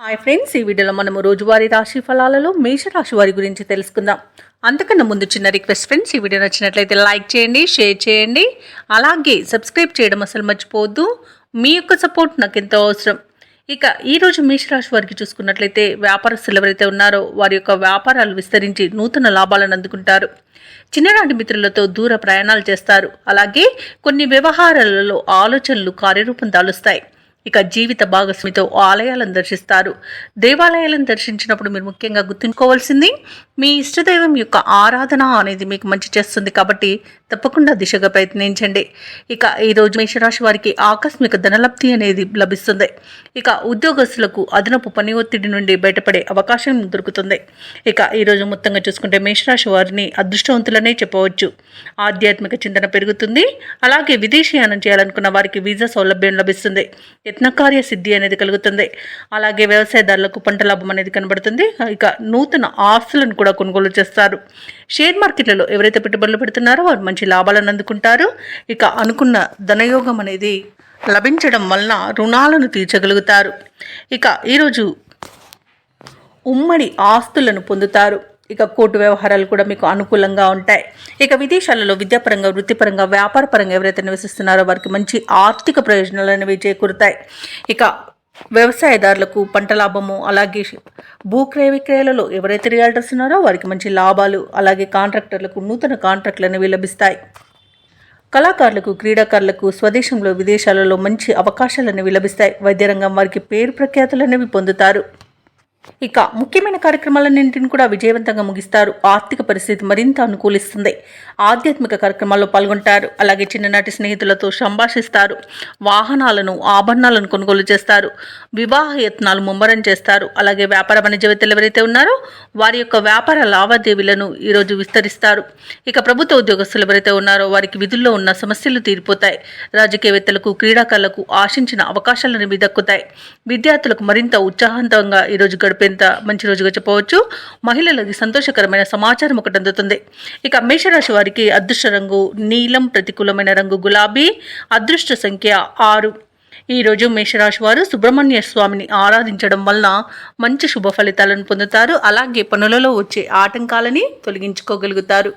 Hi friends, ఈ వీడియోలో మనము రోజువారీ రాశి ఫలాలలో మేషరాశి వారి గురించి తెలుసుకుందాం. అంతకన్నా ముందు చిన్న రిక్వెస్ట్ ఫ్రెండ్స్, ఈ వీడియో నచ్చినట్లయితే లైక్ చేయండి, షేర్ చేయండి, అలాగే సబ్స్క్రైబ్ చేయడం అసలు మర్చిపోవద్దు. మీ యొక్క సపోర్ట్ నాకు ఎంతో అవసరం. ఇక ఈరోజు మేషరాశి వారికి చూసుకున్నట్లయితే వ్యాపారస్తులు ఎవరైతే ఉన్నారో వారి యొక్క వ్యాపారాలు విస్తరించి నూతన లాభాలను అందుకుంటారు. చిన్ననాటి మిత్రులతో దూర ప్రయాణాలు చేస్తారు. అలాగే కొన్ని వ్యవహారాలలో ఆలోచనలు కార్యరూపం దాలుస్తాయి. ఇక జీవిత భాగస్వామితో ఆలయాలను దర్శిస్తారు. దేవాలయాలను దర్శించినప్పుడు మీరు ముఖ్యంగా గుర్తుంచుకోవాల్సింది మీ ఇష్టదైవం యొక్క ఆరాధన అనేది మీకు మంచి చేస్తుంది కాబట్టి తప్పకుండా దిశగా ప్రయత్నించండి. ఇక ఈరోజు మేషరాశి వారికి ఆకస్మిక ధనలబ్ధి అనేది లభిస్తుంది. ఇక ఉద్యోగస్తులకు అదనపు పని ఒత్తిడి నుండి బయటపడే అవకాశం దొరుకుతుంది. ఇక ఈరోజు మొత్తంగా చూసుకుంటే మేషరాశి వారిని అదృష్టవంతులనే చెప్పవచ్చు. ఆధ్యాత్మిక చింతన పెరుగుతుంది. అలాగే విదేశీయానం చేయాలనుకున్న వారికి వీసా సౌలభ్యం లభిస్తుంది. యత్నకార్య సిద్ధి అనేది కలుగుతుంది. అలాగే వ్యవసాయదారులకు పంట లాభం అనేది కనబడుతుంది. ఇక నూతన ఆస్తులను కూడా కొనుగోలు చేస్తారు. షేర్ మార్కెట్లలో ఎవరైతే పెట్టుబడులు పెడుతున్నారో వారు మంచి లాభాలను అందుకుంటారు. ఇక అనుకున్న ధనయోగం అనేది లభించడం వలన రుణాలను తీర్చగలుగుతారు. ఇక ఈరోజు ఉమ్మడి ఆస్తులను పొందుతారు. ఇక కోర్టు వ్యవహారాలు కూడా మీకు అనుకూలంగా ఉంటాయి. ఇక విదేశాలలో విద్యాపరంగా, వృత్తిపరంగా, వ్యాపారపరంగా ఎవరైతే నివసిస్తున్నారో వారికి మంచి ఆర్థిక ప్రయోజనాలు అనేవి చేకూరుతాయి. ఇక వ్యవసాయదారులకు పంట లాభము, అలాగే భూక్రయ విక్రయాలలో ఎవరైతే రియాల్టర్స్ ఉన్నారో వారికి మంచి లాభాలు, అలాగే కాంట్రాక్టర్లకు నూతన కాంట్రాక్టులు అనేవి లభిస్తాయి. కళాకారులకు, క్రీడాకారులకు స్వదేశంలో, విదేశాలలో మంచి అవకాశాలు అనేవి లభిస్తాయి. వైద్య రంగం వారికి పేరు ప్రఖ్యాతులు అనేవి పొందుతారు. ఇక ముఖ్యమైన కార్యక్రమాలన్నింటిని కూడా విజయవంతంగా ముగిస్తారు. ఆర్థిక పరిస్థితి మరింత అనుకూలిస్తుంది. ఆధ్యాత్మిక కార్యక్రమాల్లో పాల్గొంటారు. అలాగే చిన్ననాటి స్నేహితులతో సంభాషిస్తారు. వాహనాలను, ఆభరణాలను కొనుగోలు చేస్తారు. వివాహ యత్నాలు ముమ్మరం చేస్తారు. అలాగే వ్యాపార వాణిజ్యవేత్తలు ఎవరైతే ఉన్నారో వారి యొక్క వ్యాపార లావాదేవీలను ఈరోజు విస్తరిస్తారు. ఇక ప్రభుత్వ ఉద్యోగస్తులు ఎవరైతే ఉన్నారో వారికి విధుల్లో ఉన్న సమస్యలు తీరిపోతాయి. రాజకీయవేత్తలకు, క్రీడాకారులకు ఆశించిన అవకాశాలను దక్కుతాయి. విద్యార్థులకు మరింత ఉత్సాహవంతంగా ఈరోజు గడిపేంత మంచి రోజుగా చెప్పవచ్చు. మహిళలకి సంతోషకరమైన సమాచారం ఒకటి అందుతుంది. ఇక మేషరాశి వారికి అదృష్ట రంగు నీలం, ప్రతికూలమైన రంగు గులాబీ, అదృష్ట సంఖ్య 6. ఈరోజు మేషరాశి వారు సుబ్రహ్మణ్య స్వామిని ఆరాధించడం వలన మంచి శుభ ఫలితాలను పొందుతారు. అలాగే పనులలో వచ్చే ఆటంకాలని తొలగించుకోగలుగుతారు.